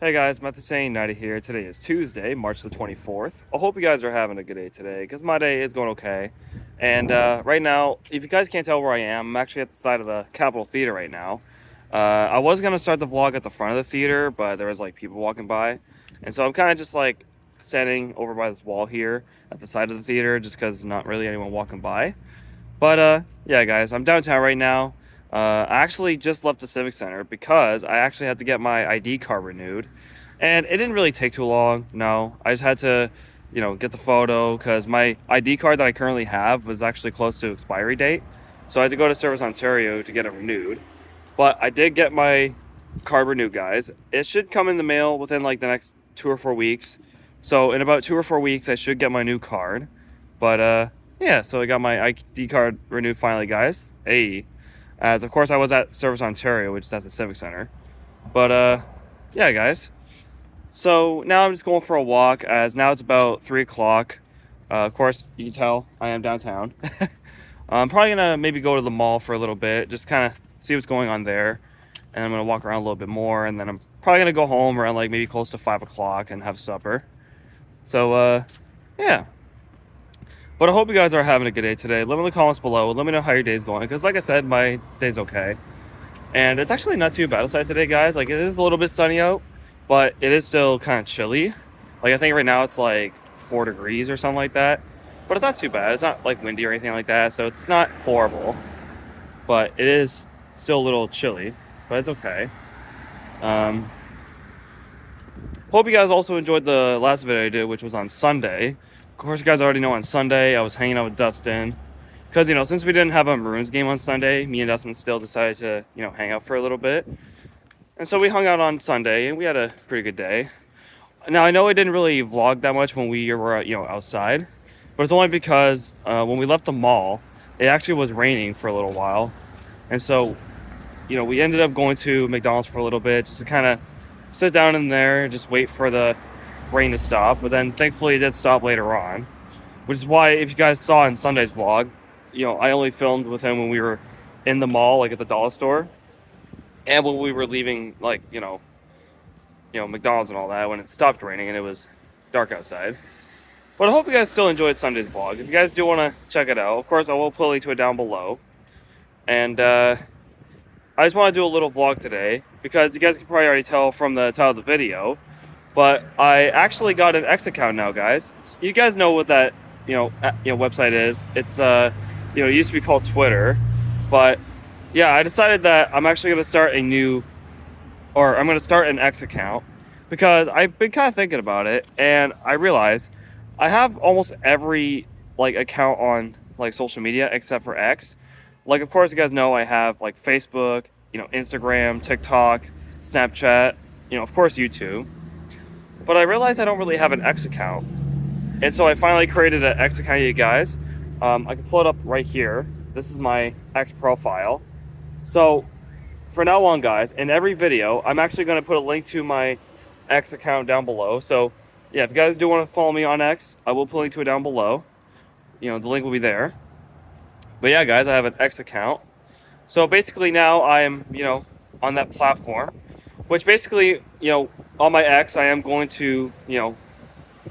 Hey guys, Methane90 here. Today is Tuesday, March the 24th. I hope you guys are having a good day today, because my day is going okay. And right now, if you guys can't tell where I am, I'm actually at the side of the Capitol Theater right now. I was going to start the vlog at the front of the theater, but there was like people walking by. And so I'm kind of just like standing over by this wall here at the side of the theater, just because not really anyone walking by. But yeah, guys, I'm downtown right now. I actually just left the Civic Center because I actually had to get my ID card renewed, and it didn't really take too long. No, I just had to, get the photo because my ID card that I currently have was actually close to expiry date, so I had to go to Service Ontario to get it renewed. But I did get my card renewed, guys. It should come in the mail within like the next 2 or 4 weeks. So in about 2 or 4 weeks, I should get my new card. But yeah, so I got my ID card renewed finally, guys. Hey, as of course I was at Service Ontario, which is at the Civic Center. But yeah, guys. So now I'm just going for a walk, as now it's about 3 o'clock. Of course, you can tell I am downtown. I'm probably gonna maybe go to the mall for a little bit, just kind of see what's going on there. And I'm gonna walk around a little bit more, and then I'm probably gonna go home around like maybe close to 5 o'clock and have supper. So yeah. But I hope you guys are having a good day today. Let me know in the comments below. Let me know how your day's going, because like I said, my day's okay. And it's actually not too bad outside today, guys. Like, it is a little bit sunny out, but it is still kind of chilly. Like, I think right now it's like 4 degrees or something like that. But it's not too bad. It's not like windy or anything like that, so it's not horrible. But it is still a little chilly, but it's okay. Hope you guys also enjoyed the last video I did, which was on Sunday. Of course, you guys already know on Sunday I was hanging out with Dustin. Because, since we didn't have a Maroons game on Sunday, me and Dustin still decided to, hang out for a little bit. And so we hung out on Sunday, and we had a pretty good day. Now, I know I didn't really vlog that much when we were, outside. But it's only because when we left the mall, it actually was raining for a little while. And so, we ended up going to McDonald's for a little bit, just to kind of sit down in there and just wait for the rain to stop. But then, thankfully, it did stop later on. Which is why, if you guys saw in Sunday's vlog, I only filmed with him when we were in the mall, like at the dollar store, and when we were leaving, like, McDonald's and all that, when it stopped raining and it was dark outside. But I hope you guys still enjoyed Sunday's vlog. If you guys do want to check it out, of course, I will put a link to it down below. And I just want to do a little vlog today, because you guys can probably already tell from the title of the video, but I actually got an X account now, guys. You guys know what that website is. It's it used to be called Twitter, but yeah, I decided that I'm actually going to start I'm going to start an X account, because I've been kind of thinking about it, and I realized I have almost every account on social media except for X. Like, of course, you guys know I have Facebook, Instagram, TikTok, Snapchat, of course, YouTube. But I realized I don't really have an X account. And so I finally created an X account, you guys. I can pull it up right here. This is my X profile. So for now on, guys, in every video, I'm actually going to put a link to my X account down below. So yeah, if you guys do want to follow me on X, I will put a link to it down below. The link will be there. But yeah, guys, I have an X account. So basically now I'm, on that platform, which basically, on my X, I am going to,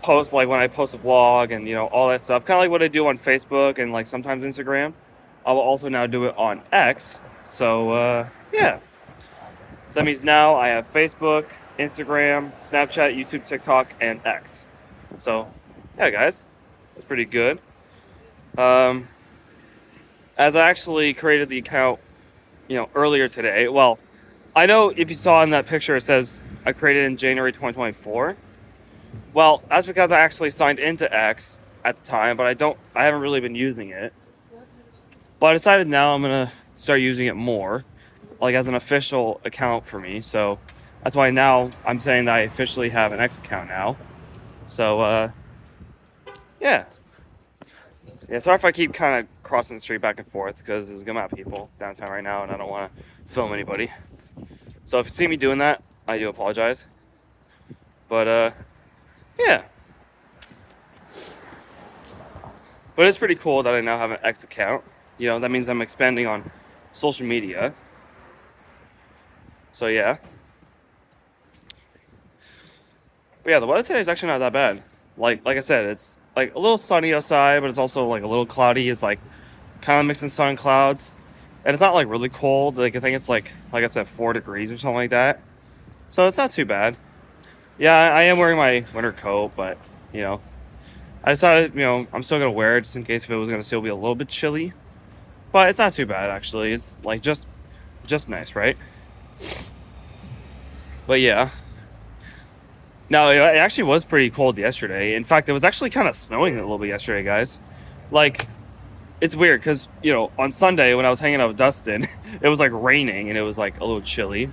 post when I post a vlog and all that stuff, kind of like what I do on Facebook and sometimes Instagram. I will also now do it on X. So yeah, so that means now I have Facebook, Instagram, Snapchat, YouTube, TikTok, and X. So yeah, guys, that's pretty good. As I actually created the account earlier today. Well, I know if you saw in that picture, it says I created in January 2024. Well, that's because I actually signed into X at the time, but I haven't really been using it. But I decided now I'm going to start using it more, as an official account for me. So that's why now I'm saying that I officially have an X account now. So, yeah. Yeah, sorry if I keep kind of crossing the street back and forth, because there's a good amount of people downtown right now, and I don't want to film anybody. So if you see me doing that, I do apologize. But, yeah. But it's pretty cool that I now have an X account. That means I'm expanding on social media. So, yeah. But yeah, the weather today is actually not that bad. Like I said, it's like a little sunny outside, but it's also like a little cloudy. It's like kind of mixing sun and clouds, and it's not like really cold. Like I think it's like I said, 4 degrees or something like that. So it's not too bad. Yeah, I am wearing my winter coat, but you know, I decided I'm still gonna wear it just in case if it was gonna still be a little bit chilly. But it's not too bad actually. It's like just nice, right? But yeah. No, it actually was pretty cold yesterday. In fact, it was actually kind of snowing a little bit yesterday, guys. Like, it's weird because, on Sunday when I was hanging out with Dustin, it was like raining and it was like a little chilly.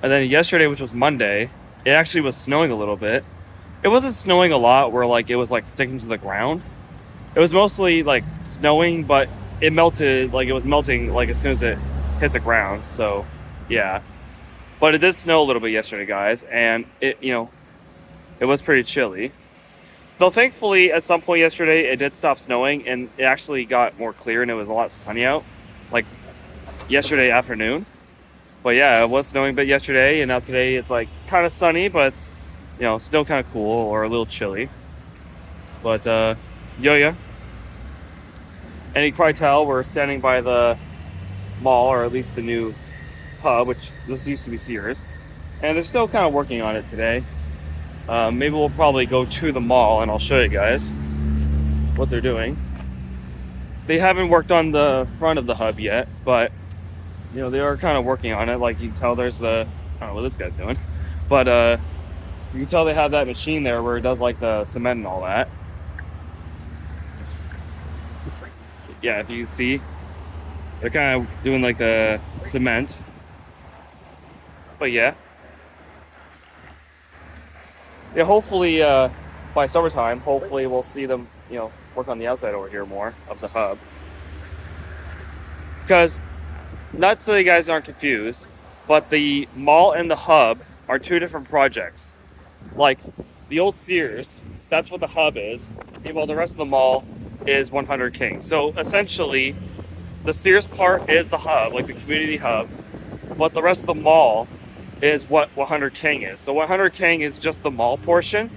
And then yesterday, which was Monday, it actually was snowing a little bit. It wasn't snowing a lot where like it was like sticking to the ground. It was mostly like snowing, but it melted, like it was melting like as soon as it hit the ground. So, yeah. But it did snow a little bit yesterday, guys, and it was pretty chilly. Though thankfully, at some point yesterday, it did stop snowing, and it actually got more clear, and it was a lot sunny out, like yesterday afternoon. But yeah, it was snowing a bit yesterday, and now today it's like kind of sunny, but it's still kind of cool or a little chilly. But yeah. And you can probably tell we're standing by the mall, or at least the new hub, which this used to be Sears, and they're still kind of working on it today. Maybe we'll probably go to the mall and I'll show you guys what they're doing. They haven't worked on the front of the hub yet, but they are kind of working on it. Like you can tell there's I don't know what this guy's doing, but you can tell they have that machine there where it does like the cement and all that. Yeah, if you see, they're kind of doing like the cement. But yeah, hopefully by summertime, hopefully we'll see them, work on the outside over here more of the hub. Because, not so you guys aren't confused, but the mall and the hub are two different projects. Like, the old Sears, that's what the hub is, while the rest of the mall is 100 King. So, essentially, the Sears part is the hub, like the community hub, but the rest of the mall is what 100 King is. So 100 King is just the mall portion,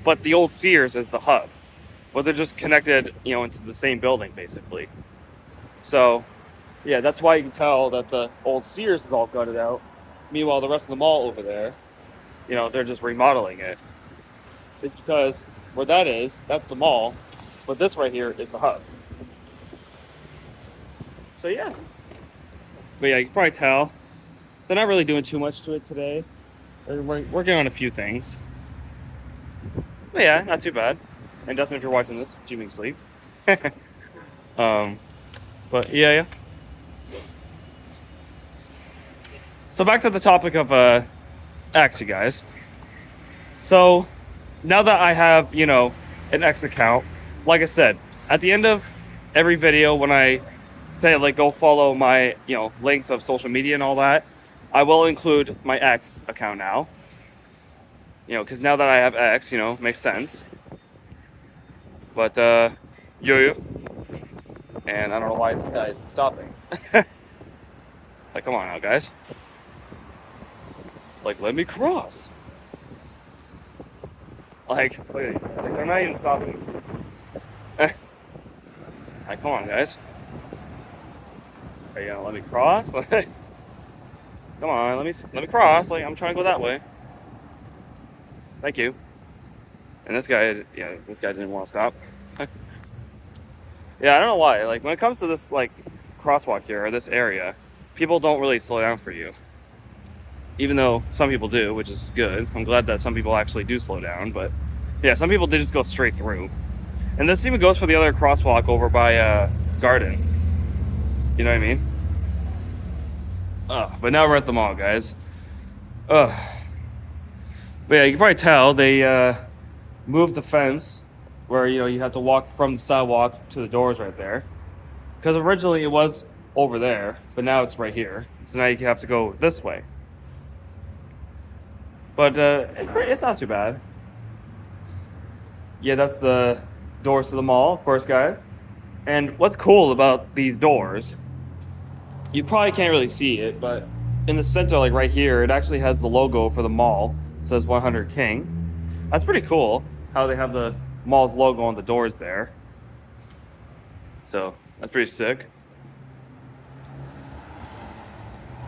but the old Sears is the hub. But they're just connected, into the same building, basically. So, yeah, that's why you can tell that the old Sears is all gutted out. Meanwhile, the rest of the mall over there, they're just remodeling it. It's because where that is, that's the mall, but this right here is the hub. So, yeah. But yeah, you can probably tell they're not really doing too much to it today. They're working on a few things. But yeah, not too bad. And Dustin, if you're watching this, you can sleep. But yeah. So back to the topic of X, you guys. So now that I have, an X account, like I said, at the end of every video when I say like go follow my, links of social media and all that, I will include my X account now. Because now that I have X, makes sense. But, yo. And I don't know why this guy isn't stopping. Like, come on now, guys. Like, let me cross. Like, look at these. Like, they're not even stopping. Like, come on, guys. Are you gonna let me cross? Come on, let me cross. Like, I'm trying to go that way. Thank you. And this guy didn't want to stop. Yeah, I don't know why. Like, when it comes to this, like, crosswalk here, or this area, people don't really slow down for you. Even though some people do, which is good. I'm glad that some people actually do slow down, but yeah, some people did just go straight through. And this even goes for the other crosswalk over by Garden. You know what I mean? But now we're at the mall, guys. But yeah, you can probably tell they moved the fence where you have to walk from the sidewalk to the doors right there. Because originally it was over there, but now it's right here. So now you have to go this way. But it's not too bad. Yeah, that's the doors to the mall, of course, guys. And what's cool about these doors, you probably can't really see it, but in the center, like right here, it actually has the logo for the mall. It says 100 King. That's pretty cool how they have the mall's logo on the doors there. So that's pretty sick.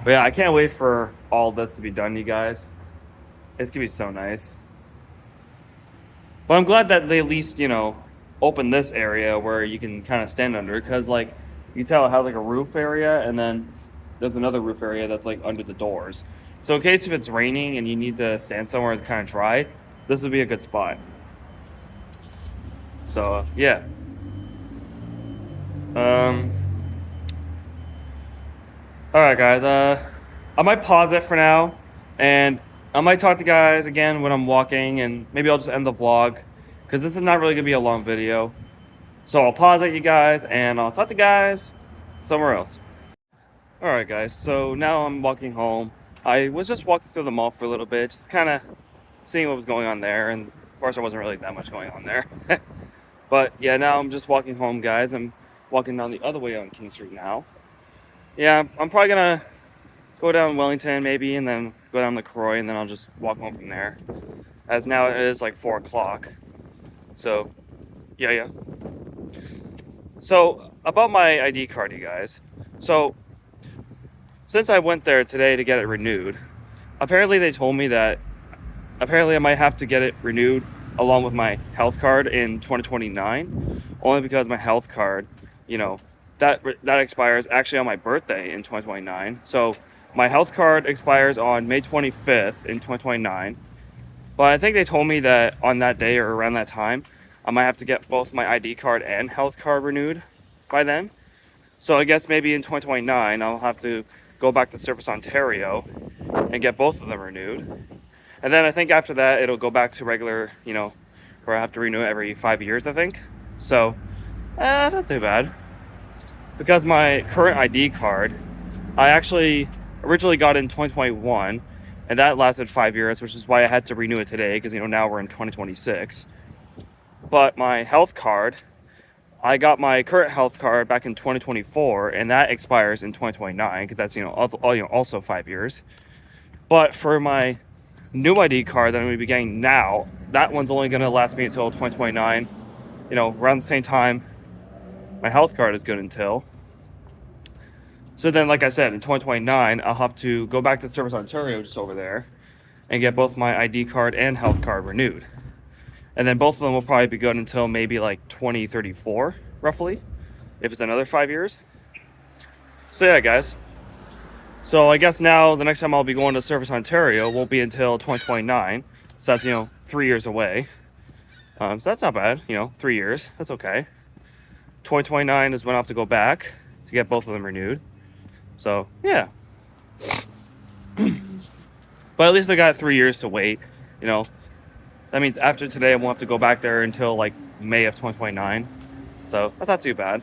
But yeah, I can't wait for all this to be done, you guys. It's gonna be so nice. But I'm glad that they at least, open this area where you can kind of stand under, because like you tell it has like a roof area, and then there's another roof area that's like under the doors. So in case if it's raining and you need to stand somewhere that's kind of dry, this would be a good spot. So yeah. All right, guys. I might pause it for now, and I might talk to you guys again when I'm walking, and maybe I'll just end the vlog because this is not really gonna be a long video. So I'll pause it, you guys, and I'll talk to you guys somewhere else. All right, guys. So now I'm walking home. I was just walking through the mall for a little bit, just kind of seeing what was going on there, and of course, there wasn't really that much going on there. But yeah, now I'm just walking home, guys. I'm walking down the other way on King Street now. Yeah, I'm probably gonna go down Wellington maybe, and then go down the Croy, and then I'll just walk home from there. As now it is like 4 o'clock. So, yeah. So, about my ID card, you guys. So, since I went there today to get it renewed, apparently they told me that apparently I might have to get it renewed along with my health card in 2029, only because my health card, that expires actually on my birthday in 2029. So my health card expires on May 25th in 2029. But I think they told me that on that day or around that time, I might have to get both my ID card and health card renewed by then. So I guess maybe in 2029, I'll have to go back to Service Ontario and get both of them renewed. And then I think after that, it'll go back to regular, where I have to renew it every 5 years, I think. So that's not too bad. Because my current ID card, I actually originally got in 2021, and that lasted 5 years, which is why I had to renew it today, because now we're in 2026. But my health card, I got my current health card back in 2024, and that expires in 2029, because that's also 5 years. But for my new ID card that I'm going to be getting now, that one's only going to last me until 2029. Around the same time my health card is good until. So then, like I said, in 2029, I'll have to go back to Service Ontario, just over there, and get both my ID card and health card renewed. And then both of them will probably be good until maybe like 2034, roughly, if it's another 5 years. So yeah, guys. So I guess now the next time I'll be going to Service Ontario won't be until 2029. So that's, 3 years away. So that's not bad, 3 years. That's okay. 2029 is when I'll have to go back to get both of them renewed. So, yeah. But at least I got 3 years to wait, That means after today I won't have to go back there until like May of 2029. So that's not too bad.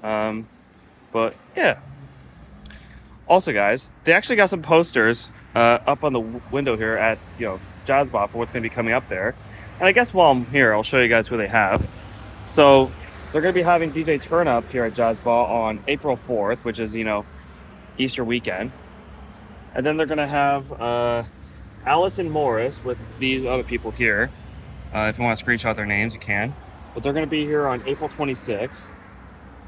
But yeah. Also, guys, they actually got some posters up on the window here at Jazz Bar for what's going to be coming up there. And I guess while I'm here, I'll show you guys who they have. So they're going to be having DJ Turn Up here at Jazz Bar on April 4th, which is Easter weekend. And then they're going to have Allison Morris with these other people here. If you want to screenshot their names, you can. But they're going to be here on April 26th.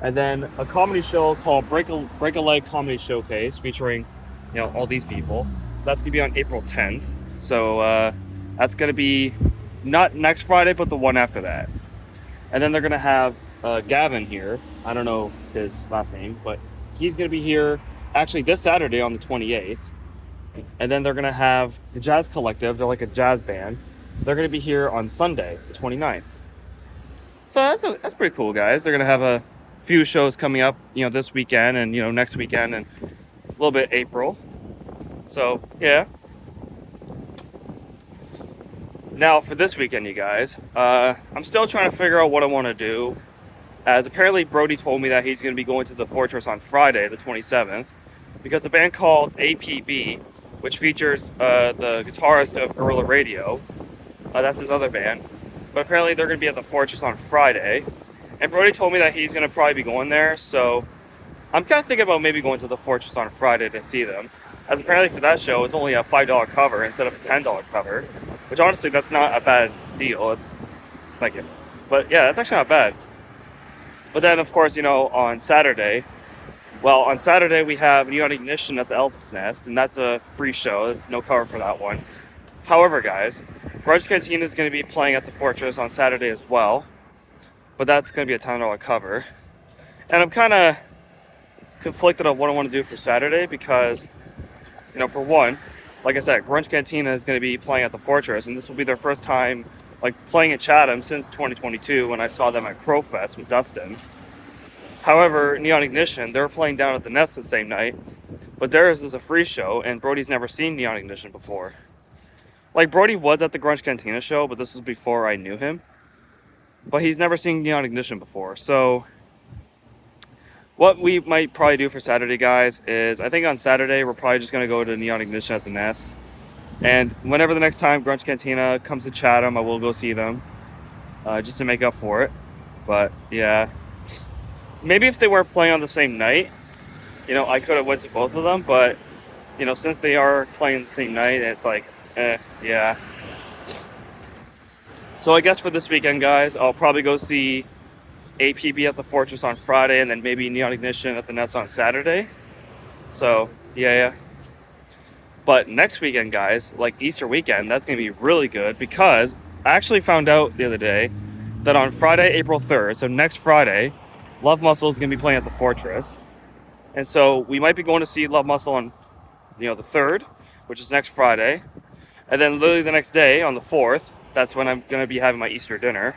And then a comedy show called Break a Leg Comedy Showcase featuring, all these people. That's going to be on April 10th. So that's going to be not next Friday, but the one after that. And then they're going to have Gavin here. I don't know his last name, but he's going to be here actually this Saturday on the 28th. And then they're going to have the Jazz Collective. They're like a jazz band. They're going to be here on Sunday, the 29th. So that's pretty cool, guys. They're going to have a few shows coming up, this weekend and, next weekend and a little bit April. So, yeah. Now, for this weekend, you guys, I'm still trying to figure out what I want to do. As apparently Brody told me that he's going to be going to the Fortress on Friday, the 27th, because a band called APB, which features the guitarist of Guerrilla Radio, that's his other band, but apparently they're going to be at the Fortress on Friday. And Brody told me that he's going to probably be going there, so I'm kind of thinking about maybe going to the Fortress on Friday to see them. As apparently for that show, it's only a $5 cover instead of a $10 cover. which honestly, that's not a bad deal. It's thank you. But yeah, that's actually not bad. But then, of course, on Saturday, on Saturday we have Neon Ignition at the Elephant's Nest, and that's a free show. There's no cover for that one. However, guys, Grudge Cantina is going to be playing at the Fortress on Saturday as well, but that's going to be a $10 cover. And I'm kind of conflicted on what I want to do for Saturday because, for one, like I said, Grunge Cantina is going to be playing at the Fortress, and this will be their first time playing at Chatham since 2022 when I saw them at Crowfest with Dustin. However, Neon Ignition, they're playing down at the Nest the same night, but theirs is a free show, and Brody's never seen Neon Ignition before. Brody was at the Grunge Cantina show, but this was before I knew him. But he's never seen Neon Ignition before, so what we might probably do for Saturday, guys, is I think on Saturday we're probably just going to go to Neon Ignition at the Nest. And whenever the next time Grunge Cantina comes to Chatham, I will go see them, just to make up for it. But yeah, maybe if they weren't playing on the same night, I could have went to both of them. But since they are playing the same night, it's yeah. So I guess for this weekend, guys, I'll probably go see APB at the Fortress on Friday, and then maybe Neon Ignition at the Nest on Saturday. So yeah. But next weekend, guys, Easter weekend, that's going to be really good because I actually found out the other day that on Friday, April 3rd, so next Friday, Love Muscle is going to be playing at the Fortress. And so we might be going to see Love Muscle on, the 3rd, which is next Friday. And then literally the next day, on the 4th, that's when I'm going to be having my Easter dinner.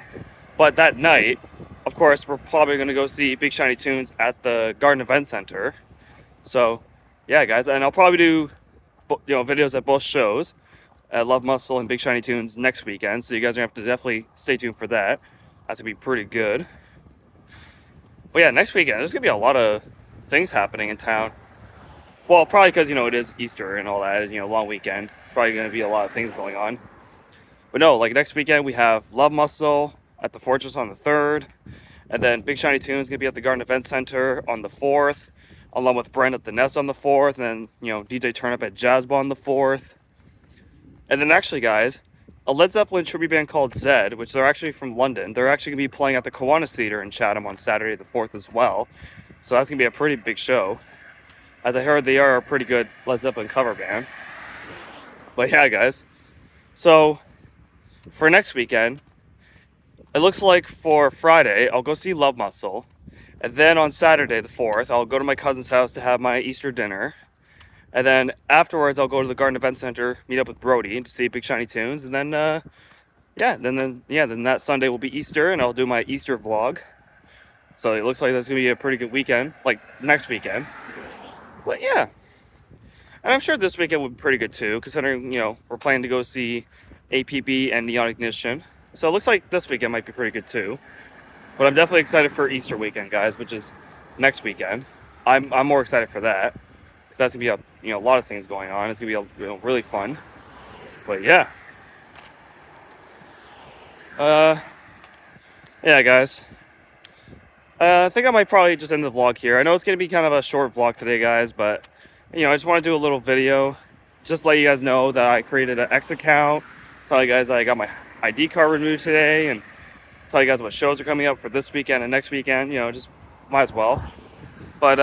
But that night, of course, we're probably going to go see Big Shiny Tunes at the Garden Event Center. So, yeah, guys, and I'll probably do videos at both shows, at Love Muscle and Big Shiny Tunes next weekend, so you guys are going to have to definitely stay tuned for that. That's going to be pretty good. But yeah, next weekend, there's going to be a lot of things happening in town. Well, probably because, it is Easter and all that, long weekend. It's probably going to be a lot of things going on. But no, next weekend we have Love Muscle at the Fortress on the 3rd, and then Big Shiny Tunes is going to be at the Garden Event Center on the 4th, along with Brent at the Nest on the 4th, and then, DJ Turnup at Jazzba on the 4th. And then actually, guys, a Led Zeppelin tribute band called Zed, which they're actually from London, they're actually going to be playing at the Kiwanis Theatre in Chatham on Saturday the 4th as well. So that's going to be a pretty big show. As I heard, they are a pretty good Led Zeppelin cover band. But yeah, guys. So, for next weekend, it looks like for Friday, I'll go see Love Muscle. And then on Saturday, the 4th, I'll go to my cousin's house to have my Easter dinner. And then afterwards, I'll go to the Garden Event Center, meet up with Brody to see Big Shiny Tunes. And then, then that Sunday will be Easter, and I'll do my Easter vlog. So it looks like that's going to be a pretty good weekend, next weekend. But yeah. And I'm sure this weekend will be pretty good too, considering, we're planning to go see APB and Neon Ignition. So it looks like this weekend might be pretty good too. But I'm definitely excited for Easter weekend, guys, which is next weekend. I'm more excited for that because that's gonna be a lot of things going on. It's gonna be really fun. But yeah, yeah, guys. I think I might probably just end the vlog here. I know it's gonna be kind of a short vlog today, guys, but I just want to do a little video, just let you guys know that I created an X account. Tell you guys that I got my ID card removed today, and tell you guys what shows are coming up for this weekend and next weekend. Just might as well. But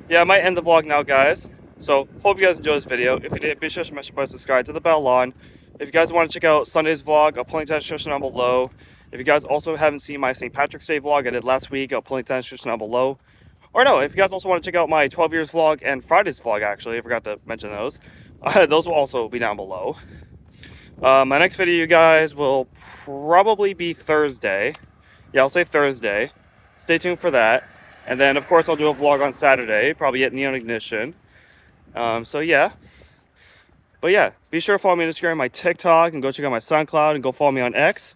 yeah, I might end the vlog now, guys. So hope you guys enjoyed this video. If you did, be sure to smash the button, subscribe to the bell on. If you guys want to check out Sunday's vlog, I'll put link to that description down below. If you guys also haven't seen my St. Patrick's Day vlog I did last week, I'll put link to that description down below. Or no, if you guys also want to check out my 12 years vlog and Friday's vlog, actually, I forgot to mention those. Those will also be down below. My next video, you guys, will probably be Thursday. Yeah, I'll say Thursday. Stay tuned for that. And then, of course, I'll do a vlog on Saturday, probably at Neon Ignition. So, yeah. But, yeah, be sure to follow me on Instagram, my TikTok, and go check out my SoundCloud, and go follow me on X.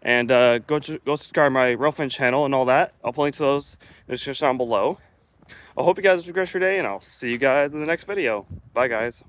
And go subscribe to my Railfan channel and all that. I'll put links to those in the description down below. I hope you guys have a great day, and I'll see you guys in the next video. Bye, guys.